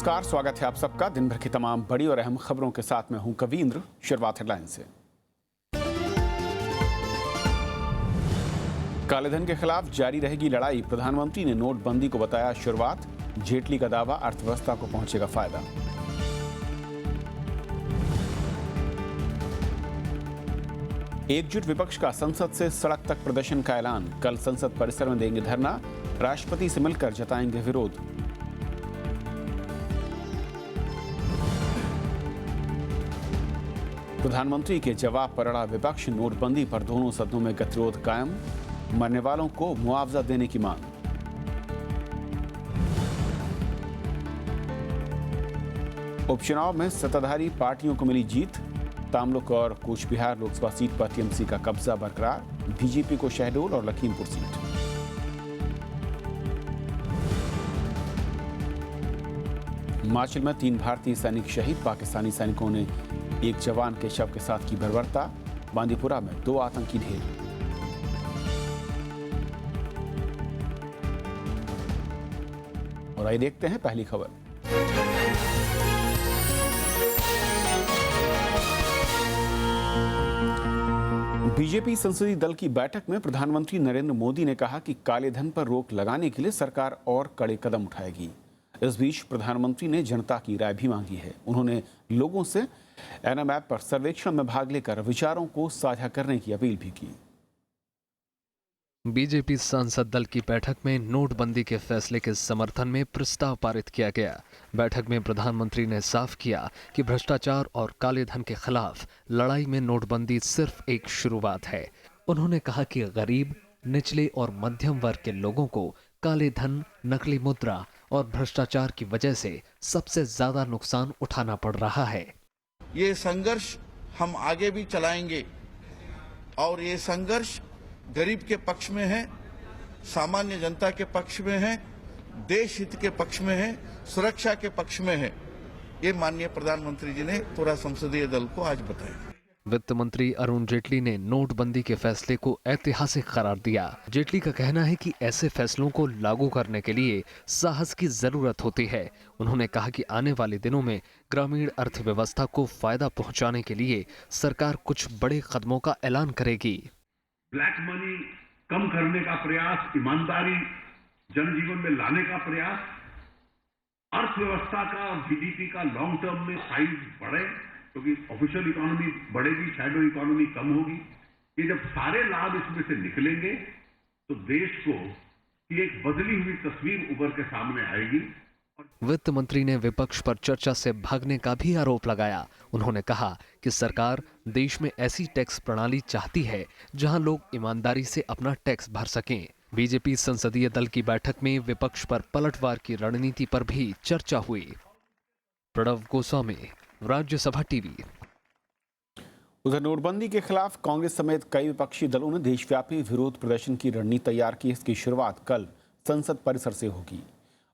नमस्कार, स्वागत है आप सबका दिन भर की तमाम बड़ी और अहम खबरों के साथ मैं हूं कवींद्र। शुरुआत हेडलाइन से। कालेधन के खिलाफ जारी रहेगी लड़ाई, प्रधानमंत्री ने नोटबंदी को बताया शुरुआत। जेटली का दावा, अर्थव्यवस्था को पहुंचेगा फायदा। एकजुट विपक्ष का संसद से सड़क तक प्रदर्शन का ऐलान, कल संसद परिसर में देंगे धरना, राष्ट्रपति से मिलकर जताएंगे विरोध। प्रधानमंत्री के जवाब पर अड़ा विपक्ष, नोटबंदी पर दोनों सदनों में गतिरोध कायम, मरने वालों को मुआवजा देने की मांग। उपचुनाव में सत्ताधारी पार्टियों को मिली जीत, तमलुक और कूचबिहार लोकसभा सीट पर टीएमसी का कब्जा बरकरार, बीजेपी को शहडोल और लखीमपुर सीट। हिमाचल में 3 भारतीय सैनिक शहीद, पाकिस्तानी सैनिकों ने एक जवान के शव के साथ की बर्बरता, बांदीपुरा में 2 आतंकी ढेर। और आइए देखते हैं पहली खबर। बीजेपी संसदीय दल की बैठक में प्रधानमंत्री नरेंद्र मोदी ने कहा कि काले धन पर रोक लगाने के लिए सरकार और कड़े कदम उठाएगी। इस बीच प्रधानमंत्री ने जनता की राय भी मांगी है। उन्होंने लोगों से एनएम पर सर्वेक्षण में भाग लेकर विचारों को साझा करने की अपील भी की। बीजेपी सांसद दल की बैठक में नोटबंदी के फैसले के समर्थन में प्रस्ताव पारित किया गया। बैठक में प्रधानमंत्री ने साफ किया कि भ्रष्टाचार और काले धन के खिलाफ लड़ाई में नोटबंदी सिर्फ एक शुरुआत है। उन्होंने कहा कि गरीब, निचले और मध्यम वर्ग के लोगों को काले धन, नकली मुद्रा और भ्रष्टाचार की वजह से सबसे ज्यादा नुकसान उठाना पड़ रहा है। ये संघर्ष हम आगे भी चलाएंगे और ये संघर्ष गरीब के पक्ष में है, सामान्य जनता के पक्ष में है, देश हित के पक्ष में है, सुरक्षा के पक्ष में है। ये माननीय प्रधानमंत्री जी ने पूरा संसदीय दल को आज बताया। वित्त मंत्री अरुण जेटली ने नोटबंदी के फैसले को ऐतिहासिक करार दिया। जेटली का कहना है कि ऐसे फैसलों को लागू करने के लिए साहस की जरूरत होती है। उन्होंने कहा कि आने वाले दिनों में ग्रामीण अर्थव्यवस्था को फायदा पहुंचाने के लिए सरकार कुछ बड़े कदमों का ऐलान करेगी। ब्लैक मनी कम करने का प्रयास, ईमानदारी जनजीवन में लाने का प्रयास, अर्थव्यवस्था का और जीडीपी का लॉन्ग टर्म में साइज बढ़े, क्योंकि ऑफिशियल इकोनॉमी बढ़ेगी, शैडो इकोनॉमी कम होगी। ये जब सारे लाभ इसमें से निकलेंगे तो देश को एक बदली हुई तस्वीर उभर के सामने आएगी। वित्त मंत्री ने विपक्ष पर चर्चा से भागने का भी आरोप लगाया। उन्होंने कहा कि सरकार देश में ऐसी टैक्स प्रणाली चाहती है जहां लोग ईमानदारी से अपना टैक्स भर सकें। बीजेपी संसदीय दल की बैठक में विपक्ष पर पलटवार की रणनीति पर भी चर्चा हुई। प्रणव गोस्वामी, राज्यसभा टीवी। उधर नोटबंदी के खिलाफ कांग्रेस समेत कई विपक्षी दलों ने देशव्यापी विरोध प्रदर्शन की रणनीति तैयार की। इसकी शुरुआत कल संसद परिसर से होगी।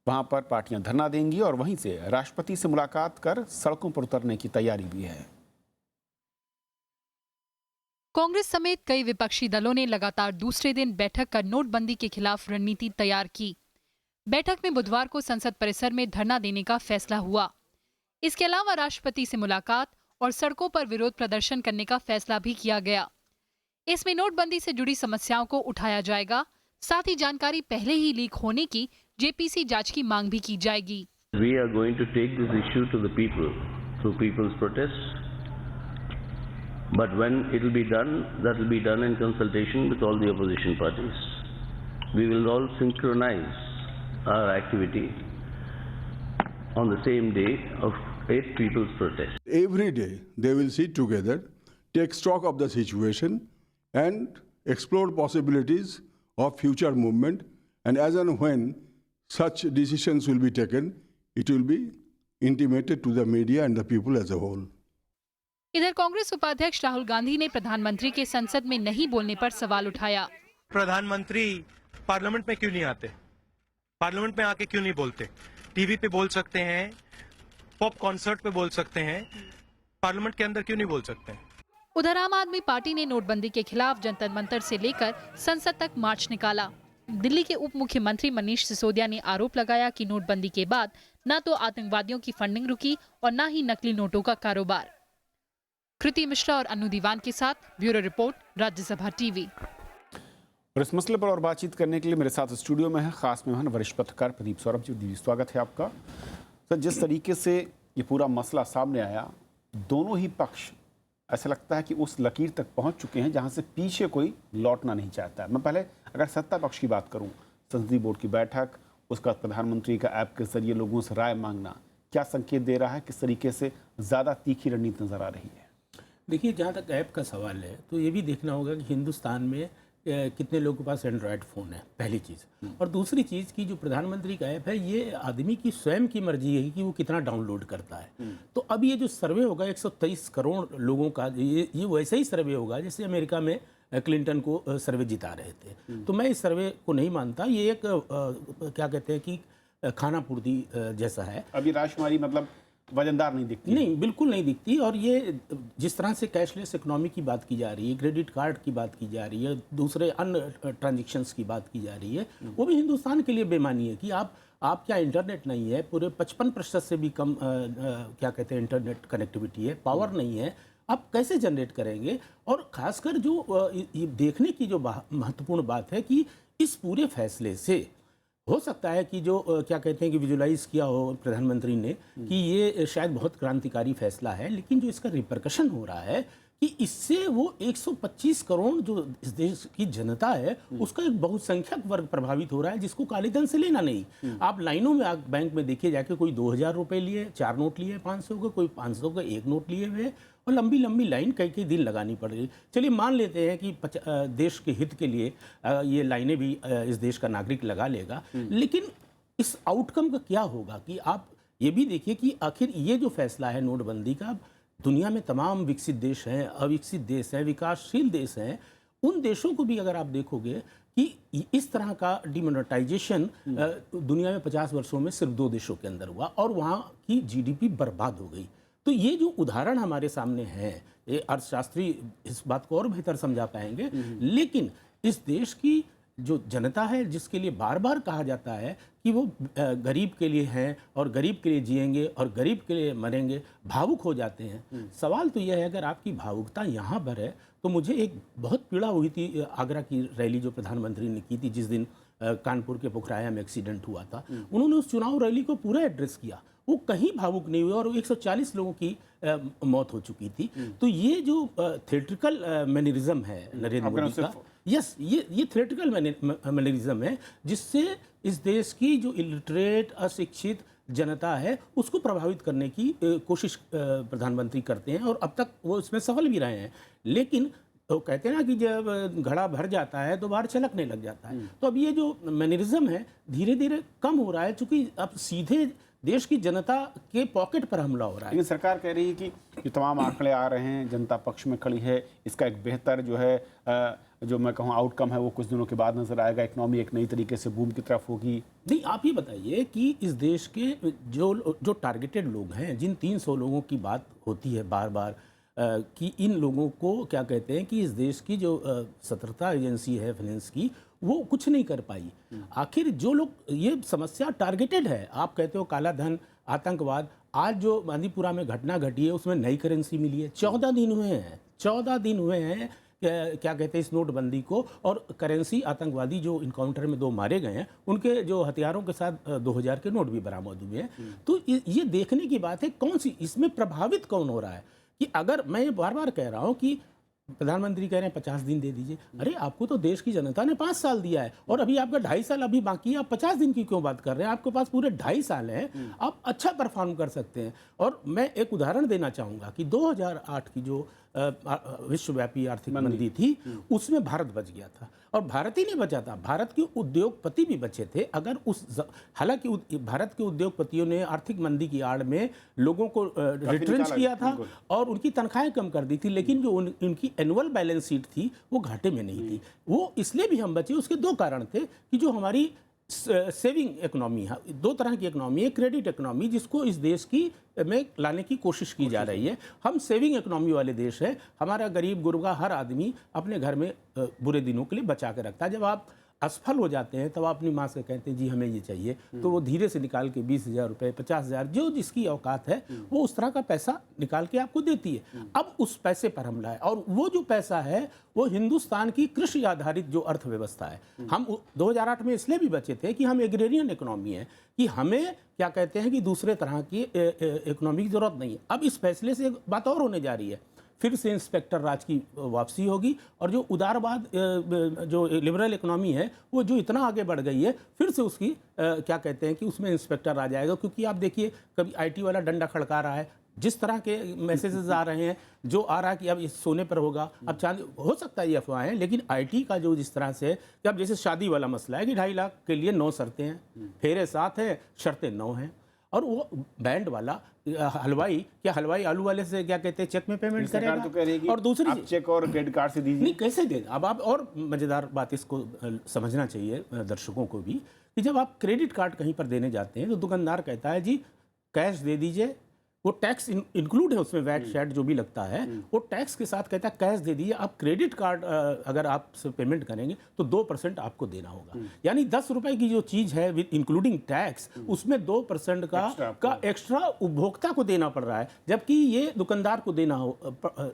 वहां पर पार्टियां धरना देंगी और वहीं से राष्ट्रपति से मुलाकात कर सड़कों पर उतरने की तैयारी भी है। कांग्रेस समेत कई विपक्षी दलों ने लगातार दूसरे दिन बैठक कर नोटबंदी के खिलाफ रणनीति तैयार की। बैठक में बुधवार को संसद परिसर में धरना देने का फैसला हुआ। इसके अलावा राष्ट्रपति से मुलाकात और सड़कों पर विरोध प्रदर्शन करने का फैसला भी किया गया। इसमें नोटबंदी से जुड़ी समस्याओं को उठाया जाएगा। साथ ही जानकारी पहले ही लीक होने की जेपीसी जांच की मांग भी की जाएगी। We are going to take this issue to the people through people's protests. But when it will be done, that will be done in consultation with all the opposition parties. We will all synchronize our activity on the same day of 8 people's protest. Every day they will sit together, take stock of the situation and explore possibilities of future movement, and as and when such decisions will be taken, it will be intimated to the media and the people as a whole. इधर कांग्रेस उपाध्यक्ष राहुल गांधी ने प्रधानमंत्री के संसद में नहीं बोलने पर सवाल उठाया। प्रधानमंत्री पार्लियामेंट में क्यों नहीं आते? पार्लियामेंट में आके क्यों नहीं बोलते? टीवी पे बोल सकते हैं, पॉप कॉन्सर्ट पे बोल सकते हैं, पार्लियामेंट के अंदर क्यों नहीं बोल सकते? उधर आम आदमी पार्टी ने नोटबंदी के खिलाफ जंतर मंतर से लेकर संसद तक मार्च निकाला। दिल्ली के उप मुख्यमंत्री मनीष सिसोदिया ने आरोप लगाया कि नोटबंदी के बाद न तो आतंकवादियों की फंडिंग रुकी और न ही नकली नोटों का कारोबार। कृति मिश्रा और अनु दीवान के साथ ब्यूरो रिपोर्ट, राज्यसभा टीवी। और इस मसले पर और बातचीत करने के लिए मेरे साथ स्टूडियो में है खास मेहमान वरिष्ठ पत्रकार प्रदीप सौरभ जी। स्वागत है आपका। सर, जिस तरीके से ये पूरा मसला सामने आया, दोनों ही पक्ष ऐसा लगता है कि उस लकीर तक पहुंच चुके हैं जहां से पीछे कोई लौटना नहीं चाहता है। मैं पहले अगर सत्ता पक्ष की बात करूं, संसदीय बोर्ड की बैठक, उसके बाद प्रधानमंत्री का ऐप के जरिए लोगों से राय मांगना, क्या संकेत दे रहा है, किस तरीके से ज़्यादा तीखी रणनीति नजर आ रही है? देखिए, जहाँ तक ऐप का सवाल है तो ये भी देखना होगा कि हिंदुस्तान में कितने लोगों के पास एंड्रॉयड फ़ोन है, पहली चीज़। और दूसरी चीज़ की जो प्रधानमंत्री का ऐप है, ये आदमी की स्वयं की मर्जी है कि वो कितना डाउनलोड करता है। तो अब ये जो सर्वे होगा 123 करोड़ लोगों का, ये वैसे ही सर्वे होगा जैसे अमेरिका में क्लिंटन को सर्वे जिता रहे थे। तो मैं इस सर्वे को नहीं मानता। ये एक क्या कहते हैं कि खाना पूर्ति जैसा है। अभी राजकुमारी मतलब वजनदार नहीं दिखती। नहीं, बिल्कुल नहीं दिखती। और ये जिस तरह से कैशलेस इकोनॉमी की बात की जा रही है, क्रेडिट कार्ड की बात की जा रही है, दूसरे अन्य ट्रांजैक्शंस की बात की जा रही है, वो भी हिंदुस्तान के लिए बेमानी है कि आप क्या इंटरनेट नहीं है, पूरे 55% से भी कम क्या कहते हैं इंटरनेट कनेक्टिविटी है, पावर नहीं है, आप कैसे जनरेट करेंगे? और खासकर जो ये देखने की जो महत्वपूर्ण बात है कि इस पूरे फैसले से हो सकता है कि जो क्या कहते हैं कि विजुलाइज किया हो प्रधानमंत्री ने कि ये शायद बहुत क्रांतिकारी फैसला है, लेकिन जो इसका रिपरकशन हो रहा है कि इससे वो 125 करोड़ जो इस देश की जनता है उसका एक बहुसंख्यक वर्ग प्रभावित हो रहा है, जिसको काले धन से लेना नहीं। आप लाइनों में बैंक में देखिए जाके, कोई 2000 रुपये लिए, 4 नोट लिए 500 के, कोई 500 का 1 नोट लिए हुए, और लंबी लंबी लाइन कई दिन लगानी पड़ रही। चलिए मान लेते हैं कि देश के हित के लिए ये लाइनें भी इस देश का नागरिक लगा लेगा, लेकिन इस आउटकम का क्या होगा कि आप ये भी देखिए कि आखिर ये जो फैसला है नोटबंदी का, दुनिया में तमाम विकसित देश हैं, अविकसित देश हैं, विकासशील देश हैं, उन देशों को भी अगर आप देखोगे कि इस तरह का डिमोनेटाइजेशन दुनिया में 50 वर्षों में सिर्फ 2 देशों के अंदर हुआ और वहाँ की जीडीपी बर्बाद हो गई। तो ये जो उदाहरण हमारे सामने है, ये अर्थशास्त्री इस बात को और बेहतर समझा पाएंगे, लेकिन इस देश की जो जनता है, जिसके लिए बार बार कहा जाता है कि वो गरीब के लिए हैं और गरीब के लिए जिएंगे और गरीब के लिए मरेंगे, भावुक हो जाते हैं। सवाल तो यह है, अगर आपकी भावुकता यहाँ पर है तो मुझे एक बहुत पीड़ा हुई थी आगरा की रैली जो प्रधानमंत्री ने की थी जिस दिन कानपुर के पोखराया में एक्सीडेंट हुआ था। उन्होंने उस चुनाव रैली को पूरा एड्रेस किया, वो कहीं भावुक नहीं हुए और 140 लोगों की मौत हो चुकी थी। तो ये जो थिएट्रिकल मैनरिज्म है नरेंद्र मोदी का, यस, ये थिएट्रिकल मैनरिज्म है जिससे इस देश की जो इलिटरेट अशिक्षित जनता है उसको प्रभावित करने की कोशिश प्रधानमंत्री करते हैं और अब तक वो इसमें सफल भी रहे हैं। लेकिन तो कहते हैं ना कि जब घड़ा भर जाता है तो बाहर छलकने लग जाता है। तो अब ये जो मैनरिज्म है धीरे धीरे कम हो रहा है, चूंकि अब सीधे देश की जनता के पॉकेट पर हमला हो रहा है। लेकिन सरकार कह रही है कि जो तमाम आंकड़े आ रहे हैं जनता पक्ष में खड़ी है, इसका एक बेहतर जो है जो मैं कहूँ आउटकम है वो कुछ दिनों के बाद नजर आएगा, इकोनॉमी एक नई तरीके से बूम की तरफ होगी। नहीं, आप ये बताइए कि इस देश के जो टारगेटेड लोग हैं, जिन 300 लोगों की बात होती है बार बार कि इन लोगों को क्या कहते हैं कि इस देश की जो सतर्कता एजेंसी है फाइनेंस की, वो कुछ नहीं कर पाई। आखिर जो लोग, ये समस्या टारगेटेड है, आप कहते हो काला धन, आतंकवाद। आज जो बांदीपुरा में घटना घटी है उसमें नई करेंसी मिली है, 14 दिन हुए हैं, 14 दिन हुए हैं क्या कहते हैं इस नोटबंदी को, और करेंसी आतंकवादी जो इनकाउंटर में 2 मारे गए हैं उनके जो हथियारों के साथ 2000 के नोट भी बरामद हुए हैं। तो ये देखने की बात है कौन सी इसमें प्रभावित कौन हो रहा है। कि अगर मैं ये बार बार कह रहा हूँ कि प्रधानमंत्री कह रहे हैं 50 दिन दे दीजिए, अरे आपको तो देश की जनता ने 5 साल दिया है और अभी आपका 2.5 साल अभी बाकी है, आप 50 दिन की क्यों बात कर रहे हैं? आपके पास पूरे 2.5 साल हैं, आप अच्छा परफॉर्म कर सकते हैं। और मैं एक उदाहरण देना चाहूँगा कि 2008 की जो विश्वव्यापी आर्थिक मंदी थी उसमें भारत बच गया था और भारत ही नहीं बचा था, भारत के उद्योगपति भी बचे थे। अगर हालांकि भारत के उद्योगपतियों ने आर्थिक मंदी की आड़ में लोगों को रिट्रेंच किया था और उनकी तनख्वाहें कम कर दी थी, लेकिन जो उनकी एनुअल बैलेंस शीट थी वो घाटे में नहीं थी। वो इसलिए भी हम बचे, उसके 2 कारण थे कि जो हमारी सेविंग इकोनॉमी है, 2 तरह की इकोनॉमी है, क्रेडिट इकोनॉमी जिसको इस देश की में लाने की कोशिश की जा रही है। हम सेविंग इकोनॉमी वाले देश है, हमारा गरीब गुरबा हर आदमी अपने घर में बुरे दिनों के लिए बचा के रखता है। जब आप असफल हो जाते हैं तब आप अपनी माँ से कहते हैं जी हमें ये चाहिए, तो वो धीरे से निकाल के 20,000 रुपये, 50,000, जो जिसकी औकात है वो उस तरह का पैसा निकाल के आपको देती है। अब उस पैसे पर हम लाए, और वो जो पैसा है वो हिंदुस्तान की कृषि आधारित जो अर्थव्यवस्था है, हम 2008 में इसलिए भी बचे थे कि हम एग्रेरियन इकोनॉमी है, कि हमें क्या कहते हैं कि दूसरे तरह की इकोनॉमी की जरूरत नहीं है। अब इस फैसले से एक बात और होने जा रही है, फिर से इंस्पेक्टर राज की वापसी होगी, और जो उदारवाद जो लिबरल इकोनॉमी है वो जो इतना आगे बढ़ गई है, फिर से उसकी क्या कहते हैं कि उसमें इंस्पेक्टर आ जाएगा। क्योंकि आप देखिए कभी आईटी वाला डंडा खड़का रहा है, जिस तरह के मैसेजेस आ रहे हैं, जो आ रहा है कि अब इस सोने पर होगा, अब चांदी, हो सकता है ये अफवाहें, लेकिन आईटी का जो जिस तरह से कि अब जैसे शादी वाला मसला है कि 2.5 लाख के लिए 9 शर्तें हैं, फेरे 7 हैं, शर्तें 9 हैं, और वो बैंड वाला हलवाई, क्या हलवाई आलू वाले से क्या कहते हैं चेक में पेमेंट करेगा? तो कह रही है कि और दूसरी आप चेक और क्रेडिट कार्ड से दीजिए। नहीं, कैसे दे? अब आप और मजेदार बात इसको समझना चाहिए दर्शकों को भी, कि जब आप क्रेडिट कार्ड कहीं पर देने जाते हैं तो दुकानदार कहता है जी कैश दे दीजिए, वो टैक्स इंक्लूड है उसमें, वैट शैट जो भी लगता है वो टैक्स के साथ कहता है कैश दे दीजिए। आप क्रेडिट कार्ड अगर आप पेमेंट करेंगे तो 2% आपको देना होगा, यानी 10 रुपए की जो चीज़ है विद इंक्लूडिंग टैक्स, उसमें 2% का एक्स्ट्रा उपभोक्ता को देना पड़ रहा है, जबकि ये दुकानदार को देना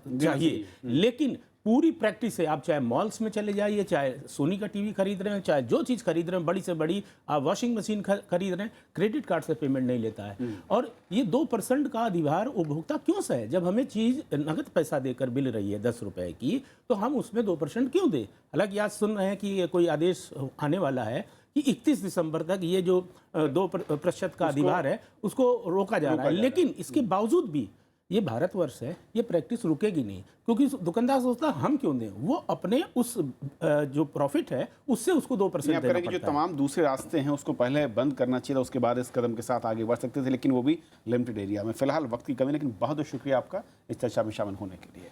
चाहिए। लेकिन पूरी प्रैक्टिस है, आप चाहे मॉल्स में चले जाइए, चाहे सोनी का टीवी खरीद रहे हैं, चाहे जो चीज़ खरीद रहे हैं, बड़ी से बड़ी आप वॉशिंग मशीन खरीद रहे हैं, क्रेडिट कार्ड से पेमेंट नहीं लेता है। और ये 2% का अधिभार उपभोक्ता क्यों से है? जब हमें चीज़ नगद पैसा देकर मिल रही है 10 रुपए की, तो हम उसमें 2% क्यों दें? हालांकि आज सुन रहे हैं कि कोई आदेश आने वाला है कि 31 दिसंबर तक ये जो 2% का अधिभार है उसको रोका जा रहा है, लेकिन इसके बावजूद भी ये भारतवर्ष है, ये प्रैक्टिस रुकेगी नहीं, क्योंकि दुकानदार सोचता हम क्यों दें, वो अपने उस जो प्रॉफिट है उससे उसको 2% देना पड़ता है। जो तमाम दूसरे रास्ते हैं उसको पहले बंद करना चाहिए था, उसके बाद इस कदम के साथ आगे बढ़ सकते थे, लेकिन वो भी लिमिटेड एरिया में। फिलहाल वक्त की कमी, लेकिन बहुत बहुत शुक्रिया आपका इस चर्चा में शामिल होने के लिए।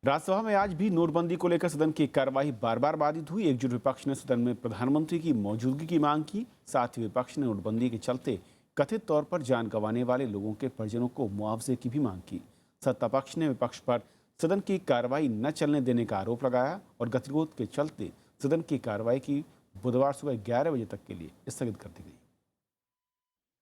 राज्यसभा में आज भी नोटबंदी को लेकर सदन की कार्यवाही बार बार बाधित हुई। एकजुट विपक्ष ने सदन में प्रधानमंत्री की मौजूदगी की मांग की, साथ ही विपक्ष ने नोटबंदी के चलते कथित तौर पर जान गंवाने वाले लोगों के परिजनों को मुआवजे की भी मांग की। सत्ता पक्ष ने विपक्ष पर सदन की कार्रवाई न चलने देने का आरोप लगाया और गतिरोध के चलते सदन की कार्रवाई की बुधवार सुबह 11 बजे तक के लिए स्थगित कर दी गई।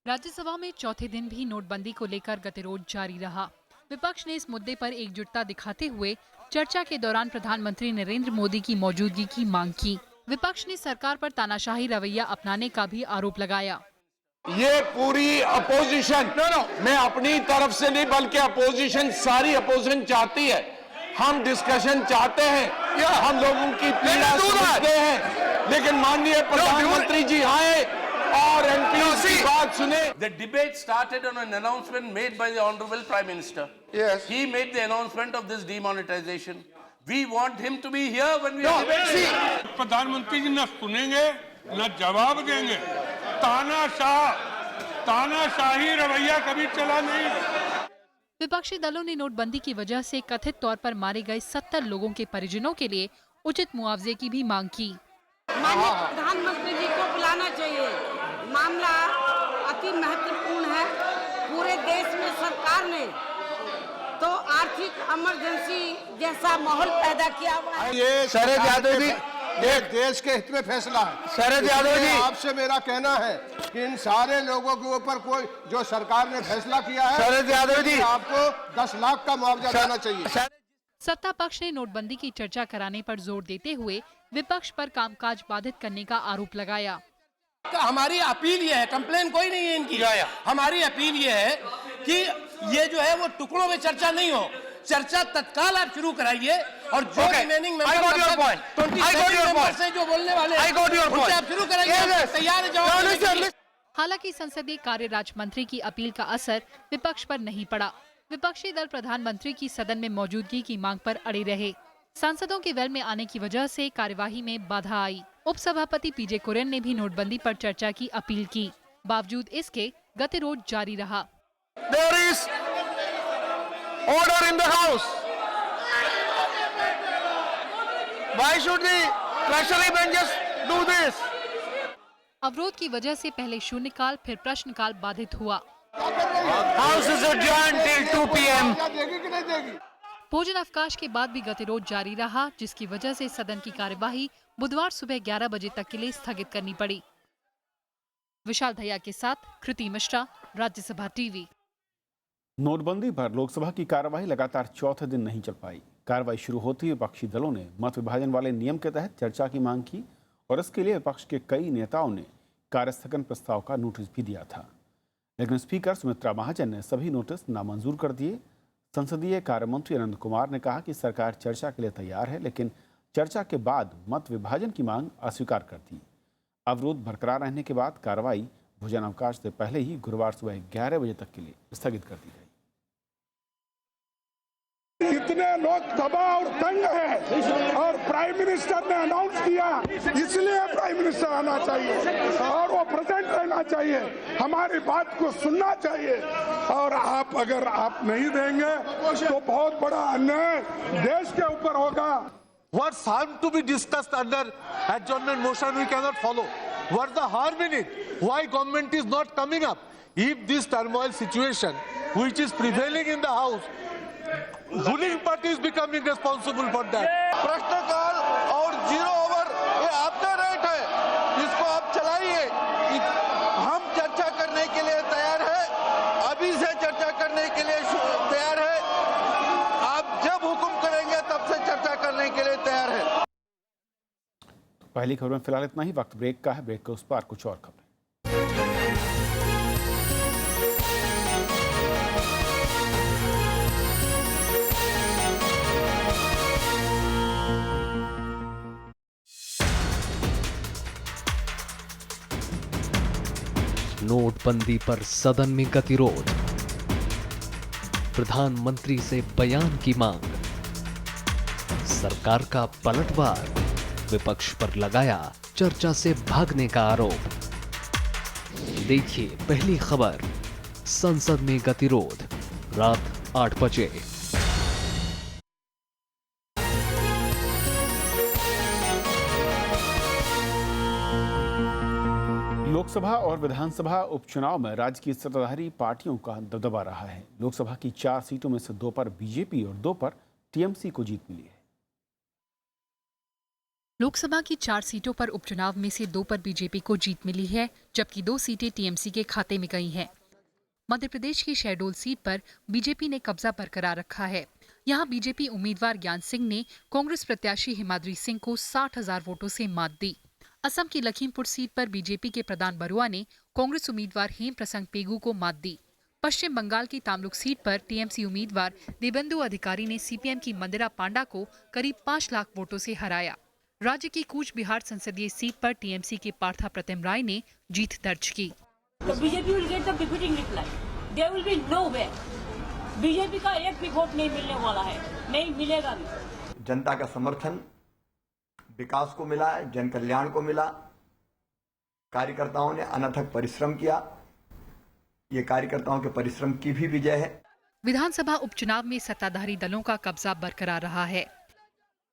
राज्यसभा में चौथे दिन भी नोटबंदी को लेकर गतिरोध जारी रहा। विपक्ष ने इस मुद्दे पर एकजुटता दिखाते हुए चर्चा के दौरान प्रधानमंत्री नरेंद्र मोदी की मौजूदगी की मांग की। विपक्ष ने सरकार पर तानाशाही रवैया अपनाने का भी आरोप लगाया। ये पूरी अपोजिशन, मैं अपनी तरफ से नहीं बल्कि अपोजिशन, सारी अपोजिशन चाहती है, हम डिस्कशन चाहते हैं, हम लोगों की पीड़ा समझते हैं, लेकिन माननीय प्रधानमंत्री जी आए और एमपीओ की बात सुने। The debate started on an announcement made by the Honorable Prime Minister. Yes. He made the announcement of this demonetization. We want him to be here when we are debating. प्रधानमंत्री जी न सुनेंगे न जवाब देंगे, तानाशाही रवैया कभी चला नहीं। विपक्षी दलों ने नोटबंदी की वजह से कथित तौर पर मारे गए 70 लोगों के परिजनों के लिए उचित मुआवजे की भी मांग की। माननीय प्रधानमंत्री जी को बुलाना चाहिए, मामला अति महत्वपूर्ण है। पूरे देश में सरकार ने तो आर्थिक इमरजेंसी जैसा माहौल पैदा किया हुआ है। ये शरद यादव जी, ये देश के हित में फैसला है। शरद यादव जी, आपसे मेरा कहना है कि इन सारे लोगों के ऊपर कोई जो सरकार ने फैसला किया है, शरद यादव जी, आपको 10 लाख का मुआवजा देना चाहिए। सत्ता पक्ष ने नोटबंदी की चर्चा कराने पर जोर देते हुए विपक्ष पर कामकाज बाधित करने का आरोप लगाया। हमारी अपील ये है, कंप्लेन कोई नहीं है इनकी, हमारी अपील ये है कि ये जो है वो टुकड़ों में चर्चा नहीं हो, चर्चा तत्काल आप शुरू कराइए और जो रिमेनिंग मेंबर्स हैं जो बोलने वाले उनसे आप शुरू कराइए, तैयार है। हालांकि संसदीय कार्य राज्य मंत्री की अपील का असर विपक्ष पर नहीं पड़ा। विपक्षी दल प्रधानमंत्री की सदन में मौजूदगी की मांग पर अड़े रहे। सांसदों के वेल में आने की वजह से कार्यवाही में बाधा आई। उपसभापति पीजे कुरेन ने भी नोटबंदी पर चर्चा की अपील की। बावजूद इसके गतिरोध जारी रहा। There is order in the house. Why should the treasury benches do this? अवरोध की वजह से पहले शून्यकाल फिर प्रश्नकाल बाधित हुआ। House is adjourned till 2 p.m. भोजन अवकाश के बाद भी गतिरोध जारी रहा, जिसकी वजह से सदन की कार्यवाही बुधवार सुबह 11 बजे तक के लिए स्थगित करनी पड़ी। विशाल दहिया के साथ कृति मिश्रा, राज्यसभा टीवी। नोटबंदी पर लोकसभा की कार्यवाही लगातार चौथे दिन नहीं चल पाई। कार्रवाई शुरू होते ही विपक्षी दलों ने मत विभाजन वाले नियम के तहत चर्चा की मांग की और इसके लिए विपक्ष के कई नेताओं ने कार्यस्थगन प्रस्ताव का नोटिस भी दिया था, लेकिन स्पीकर सुमित्रा महाजन ने सभी नोटिस नामंजूर कर दिए। संसदीय कार्य मंत्री अनंत कुमार ने कहा कि सरकार चर्चा के लिए तैयार है, लेकिन चर्चा के बाद मत विभाजन की मांग अस्वीकार कर दी। अवरोध बरकरार रहने के बाद कार्रवाई भोजनावकाश से पहले ही गुरुवार सुबह 11 बजे तक के लिए स्थगित कर दी गई। इतने लोग तबाह और तंग हैं और प्राइम मिनिस्टर ने अनाउंस किया, इसलिए प्राइम मिनिस्टर आना चाहिए और वो प्रेजेंट रहना चाहिए, हमारी बात को सुनना चाहिए। और आप अगर आप नहीं देंगे तो बहुत बड़ा अन्याय देश के ऊपर होगा। What's harm to be discussed under adjournment motion we cannot follow. What's the harm in it? Why government is not coming up? If this turmoil situation which is prevailing in the house, ruling party is becoming responsible for that. प्रश्नकाल और 0 over ये आपका right है, इसको आप चलाइए। हम चर्चा करने के लिए तैयार है, अभी से चर्चा करने के लिए तैयार है। आप जब हुक्म करेंगे तब से चर्चा करने के लिए तैयार है। पहली खबर में फिलहाल इतना ही। वक्त ब्रेक का है, ब्रेक के उस पार कुछ और खबरें। नोटबंदी पर सदन में गतिरोध, प्रधानमंत्री से बयान की मांग, सरकार का पलटवार, विपक्ष पर लगाया चर्चा से भागने का आरोप। देखिए पहली खबर, संसद में गतिरोध, रात 8 बजे। लोकसभा और विधानसभा उपचुनाव में राज्य की सत्ताधारी पार्टियों का दबदबा रहा है। लोकसभा की 4 सीटों में से 2 पर बीजेपी और 2 पर टीएमसी को जीत मिली है। लोकसभा की 4 सीटों पर उपचुनाव में से 2 पर बीजेपी को जीत मिली है, जबकि 2 सीटें टीएमसी के खाते में गई हैं। मध्य प्रदेश की शहडोल सीट पर बीजेपी ने कब्जा बरकरार रखा है। यहां बीजेपी उम्मीदवार ज्ञान सिंह ने कांग्रेस प्रत्याशी हिमाद्री सिंह को 60,000 वोटों से मात दी। असम की लखीमपुर सीट पर बीजेपी के प्रदान बरुआ ने कांग्रेस उम्मीदवार हेम प्रसंग पेगू को मात दी। पश्चिम बंगाल की तामलुक सीट पर टीएमसी उम्मीदवार देवेंदु अधिकारी ने सीपीएम की मंदिरा पांडा को करीब 5 लाख वोटों से हराया। राज्य की कूच बिहार संसदीय सीट पर टीएमसी के पार्था प्रतिम राय ने जीत दर्ज की। बीजेपी का एक भी वोट नहीं मिलने वाला है, नहीं मिलेगा भी। जनता का समर्थन विकास को मिला है, जन कल्याण को मिला। कार्यकर्ताओं ने अनथक परिश्रम किया, ये कार्यकर्ताओं के परिश्रम की भी विजय है। विधानसभा उपचुनाव में सत्ताधारी दलों का कब्जा बरकरार रहा है।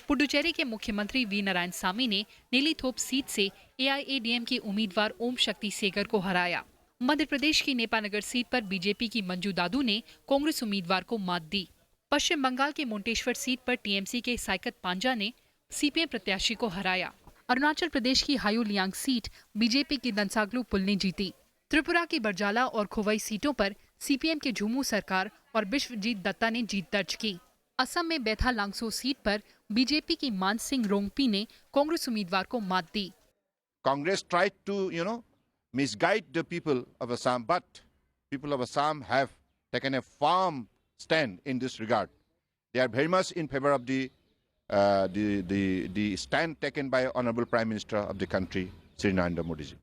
पुडुचेरी के मुख्यमंत्री वी नारायण सामी ने नेलीथोप सीट से एआईएडीएम के उम्मीदवार ओम शक्ति सेगर को हराया। मध्य प्रदेश की नेपानगर सीट पर बीजेपी की मंजू दादू ने कांग्रेस उम्मीदवार को मात दी। पश्चिम बंगाल के मुंटेश्वर सीट पर टीएमसी के साइकत पांजा ने सीपीएम प्रत्याशी को हराया। अरुणाचल प्रदेश की हायुलियांग सीट बीजेपी की दंसाग्लू पुल ने जीती। त्रिपुरा की बरजाला और खोवई सीटों पर सीपीएम के झुमू सरकार और विश्वजीत दत्ता ने जीत दर्ज की। असम में बैथा लांगसो सीट पर बीजेपी की मान सिंह रोंगपी ने कांग्रेस उम्मीदवार को मात दी। Congress tried to, misguide the people of Assam, but people of Assam have taken a firm stand in this regard. They are very much in favor of the stand taken by Honorable Prime Minister of the country, Shri Narendra Modi ji.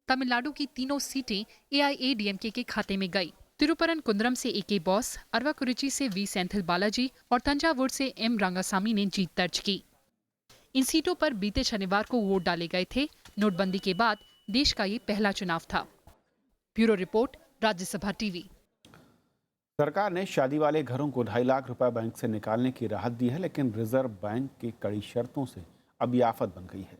Tamil Nadu की तीनों सीटें एआईएडीएमके के खाते में गई। तिरुपरन कुंद्रम से एके boss, Aravakurichi से we Senthil Balaji और तंजावुर से एम रंगासामी ने जीत दर्ज की। इन सीटों पर बीते शनिवार को वोट डाले गए थे। नोटबंदी के बाद देश का ये पहला चुनाव था। Bureau report, Rajya Sabha TV. सरकार ने शादी वाले घरों को 2.5 लाख रुपए बैंक से निकालने की राहत दी है, लेकिन रिजर्व बैंक की कड़ी शर्तों से अब ये आफत बन गई है।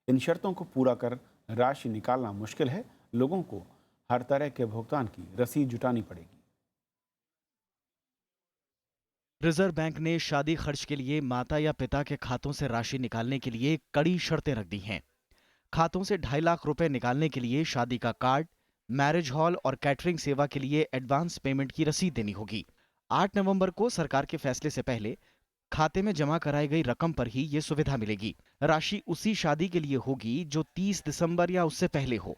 इन शर्तों को पूरा कर राशि निकालना मुश्किल है। लोगों को हर तरह के भुगतान की रसीद जुटानी पड़ेगी। रिजर्व बैंक ने शादी खर्च के लिए माता या पिता के खातों से राशि निकालने के लिए कड़ी शर्तें रख दी हैं। खातों से 2.5 लाख रुपए निकालने के लिए शादी का कार्ड, मैरिज हॉल और कैटरिंग सेवा के लिए एडवांस पेमेंट की रसीद देनी होगी। 8 नवंबर को सरकार के फैसले से पहले खाते में जमा कराई गई रकम पर ही ये सुविधा मिलेगी। राशि उसी शादी के लिए होगी जो 30 दिसंबर या उससे पहले हो।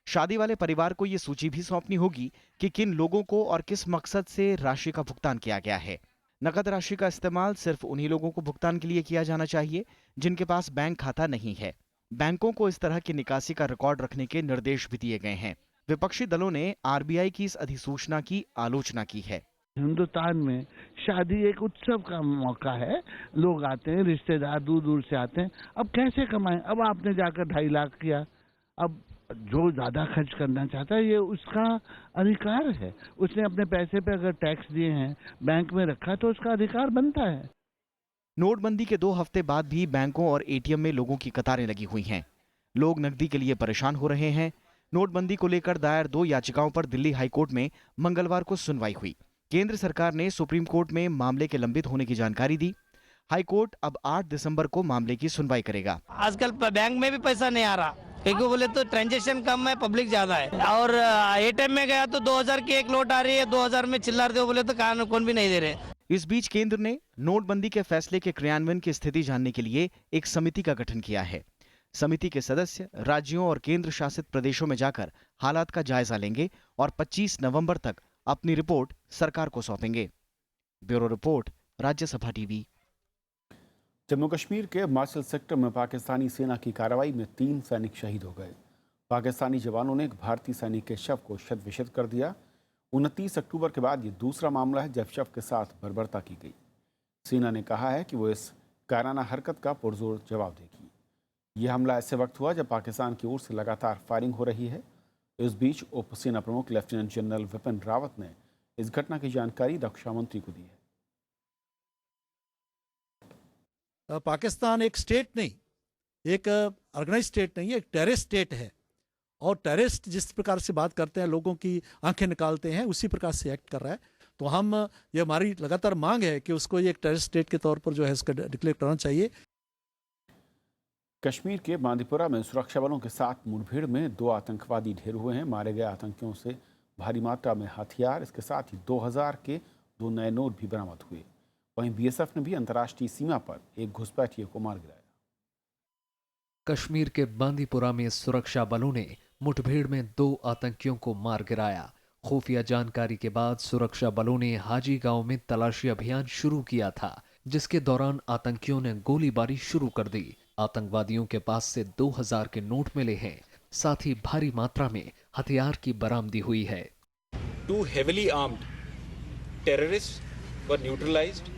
शादी वाले परिवार को ये सूची भी सौंपनी होगी कि किन लोगों को और किस मकसद से राशि का भुगतान किया गया है। नकद राशि का इस्तेमाल सिर्फ उन्हीं लोगों को भुगतान के लिए किया जाना चाहिए जिनके पास बैंक खाता नहीं है। बैंकों को इस तरह की निकासी का रिकॉर्ड रखने के निर्देश भी दिए गए हैं। विपक्षी दलों ने आरबीआई की इस अधिसूचना की आलोचना की है। हिंदुस्तान में शादी एक उत्सव का मौका है, लोग आते हैं, रिश्तेदार दूर दूर से आते हैं। अब कैसे कमाएं? अब आपने जाकर 2.5 लाख किया, अब जो ज्यादा खर्च करना चाहता है ये उसका अधिकार है। उसने अपने पैसे पे अगर टैक्स दिए हैं, बैंक में रखा, तो उसका अधिकार बनता है। नोटबंदी के 2 हफ्ते बाद भी बैंकों और एटीएम में लोगों की कतारें लगी हुई हैं। लोग नकदी के लिए परेशान हो रहे हैं। नोटबंदी को लेकर दायर 2 याचिकाओं पर दिल्ली हाईकोर्ट में मंगलवार को सुनवाई हुई। केंद्र सरकार ने सुप्रीम कोर्ट में मामले के लंबित होने की जानकारी दी। हाईकोर्ट अब 8 दिसंबर को मामले की सुनवाई करेगा। आजकल बैंक में भी पैसा नहीं आ रहा, क्योंकि बोले तो ट्रांजैक्शन कम है, पब्लिक ज्यादा है। और एटीएम में गया तो 2000 की एक नोट आ रही है, 2000 में चिल्ला दो बोले तो कौन भी नहीं दे रहे। इस बीच केंद्र ने नोटबंदी के फैसले के क्रियान्वयन की स्थिति जानने के लिए एक समिति का गठन किया है। समिति के सदस्य राज्यों और केंद्र शासित प्रदेशों में जाकर हालात का जायजा लेंगे और 25 नवंबर तक अपनी रिपोर्ट सरकार को सौंपेंगे। Bureau report, Rajya Sabha TV. Jammu Kashmir के हिमाचल सेक्टर में पाकिस्तानी सेना की कार्रवाई में 3 सैनिक शहीद हो गए। पाकिस्तानी जवानों ने एक भारतीय सैनिक के शव को शत-विशत कर दिया। 29 अक्टूबर के बाद ये दूसरा मामला है जब शव के साथ बर्बरता की गई। सेना ने कहा है कि वो इस कायराना हरकत का पुरजोर जवाब देगी। यह हमला ऐसे वक्त हुआ जब पाकिस्तान की ओर से लगातार फायरिंग हो रही है। इस बीच उप सेना प्रमुख लेफ्टिनेंट जनरल विपिन रावत ने इस घटना की जानकारी रक्षा मंत्री को दी है। पाकिस्तान एक स्टेट नहीं, एक ऑर्गेनाइज स्टेट नहीं है, एक टेररिस्ट स्टेट है। और टेररिस्ट जिस प्रकार से बात करते हैं, लोगों की आंखें निकालते हैं, उसी प्रकार से एक्ट कर रहा है। तो हम ये हमारी लगातार मांग है कि उसको ये एक टेररिस्ट स्टेट के तौर पर जो है इसका डिक्लेयर करना चाहिए। कश्मीर के बांदीपुरा में सुरक्षा बलों के साथ मुठभेड़ में 2 आतंकवादी ढेर हुए हैं। मारे गए आतंकियों से भारी मात्रा में हथियार, इसके साथ ही 2000 के 2 नए नोट भी बरामद हुए। वहीं बीएसएफ ने भी अंतर्राष्ट्रीय सीमा पर एक घुसपैठिए को मार गिराया। कश्मीर के बांदीपुरा में सुरक्षा बलों ने मुठभेड़ में 2 आतंकियों को मार गिराया। खुफिया जानकारी के बाद सुरक्षा बलों ने हाजी गांव में तलाशी अभियान शुरू किया था, जिसके दौरान आतंकियों ने गोलीबारी शुरू कर दी। आतंकवादियों के पास से 2000 के नोट मिले हैं, साथ ही भारी मात्रा में हथियार की बरामदी हुई है। 2 heavily armed terrorists were neutralized.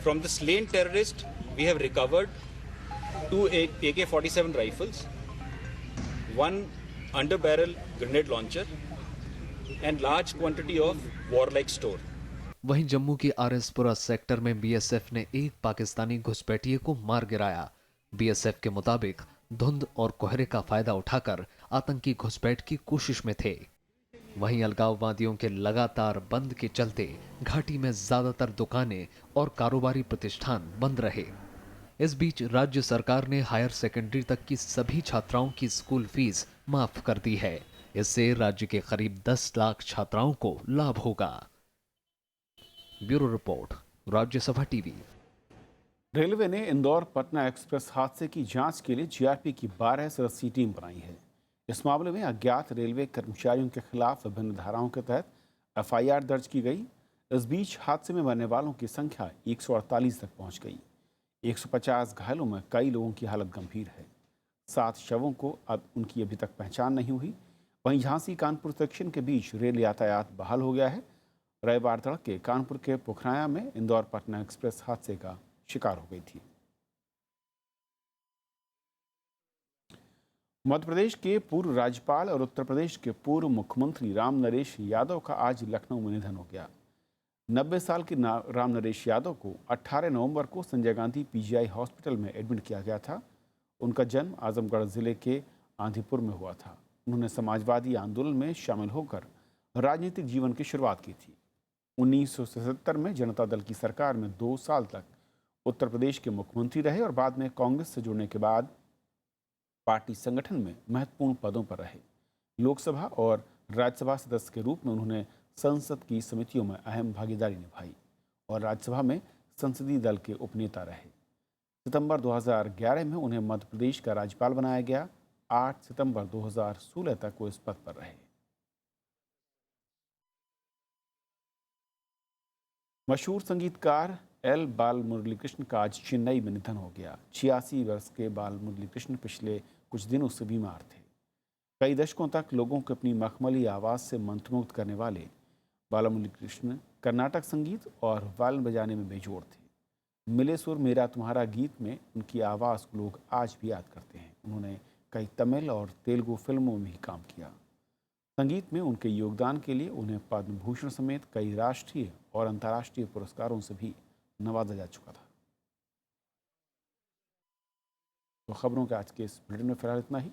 From the slain terrorist, we have recovered 2 AK-47 rifles, 1 under-barrel grenade launcher, and large quantity of warlike store. वहीं जम्मू की आरएसपुरा सेक्टर में बीएसएफ ने एक पाकिस्तानी घुसपैठिए को मार गिराया। बीएसएफ के मुताबिक धुंध और कोहरे का फायदा उठाकर आतंकी घुसपैठ की कोशिश में थे। वहीं अलगाववादियों के लगातार बंद के चलते घाटी में ज्यादातर दुकानें और कारोबारी प्रतिष्ठान बंद रहे। इस बीच राज्य सरकार ने हायर सेकेंडरी तक की सभी छात्राओं की स्कूल फीस माफ कर दी है। इससे राज्य के करीब 10 लाख छात्राओं को लाभ होगा। Bureau report, Rajya Sabha TV. Railway ने इंदौर पटना एक्सप्रेस हादसे की जांच के लिए जीआरपी की 12 सदस्यीय टीम बनाई है। इस मामले में अज्ञात रेलवे कर्मचारियों के खिलाफ विभिन्न धाराओं के तहत एफआईआर दर्ज की गई। इस बीच हादसे में मरने वालों की संख्या 148 तक पहुंच गई। 150 घायलों में कई लोगों की हालत गंभीर है। 7 शवों को अब उनकी अभी तक पहचान नहीं हुई। वहीं झांसी कानपुर सेक्शन के बीच रेल यातायात बहाल हो गया है। रविवार तड़के कानपुर के पुखराया में इंदौर पटना एक्सप्रेस हादसे का शिकार हो गई थी। मध्य प्रदेश के पूर्व राज्यपाल और उत्तर प्रदेश के पूर्व मुख्यमंत्री राम नरेश यादव का आज लखनऊ में निधन हो गया। 90 साल के राम नरेश यादव को 18 नवंबर को संजय गांधी पीजीआई हॉस्पिटल में एडमिट किया गया था। उनका जन्म आजमगढ़ जिले के आंधीपुर में हुआ था। उन्होंने समाजवादी आंदोलन में शामिल होकर राजनीतिक जीवन की शुरुआत की थी। 1977 में जनता दल की सरकार में 2 साल तक उत्तर प्रदेश के मुख्यमंत्री रहे और बाद में कांग्रेस से जुड़ने के बाद पार्टी संगठन में महत्वपूर्ण पदों पर रहे। लोकसभा और राज्यसभा सदस्य के रूप में उन्होंने संसद की समितियों में अहम भागीदारी निभाई और राज्यसभा में संसदीय दल के उपनेता रहे। सितंबर 2011 में उन्हें मध्य प्रदेश का राज्यपाल बनाया गया। 8 सितंबर 2016 तक वो इस पद पर रहे। मशहूर संगीतकार एल बाल मुरलीकृष्ण का आज चेन्नई में निधन हो गया। 86 वर्ष के बाल मुरलीकृष्ण पिछले कुछ दिनों से बीमार थे। कई दशकों तक लोगों को अपनी मखमली आवाज़ से मंत्रमुग्ध करने वाले बाल मुरलीकृष्ण कर्नाटक संगीत और वायलिन बजाने में बेजोड़ थे। मिले सुर मेरा तुम्हारा गीत में उनकी आवाज़ को लोग आज भी याद करते हैं। उन्होंने कई तमिल और तेलुगु फिल्मों में भी काम किया। संगीत में उनके योगदान के लिए उन्हें पद्म भूषण समेत कई राष्ट्रीय और अंतर्राष्ट्रीय पुरस्कारों से भी नवाजा जा चुका था। तो खबरों के आज के इस बुलेटिन में फिलहाल इतना ही।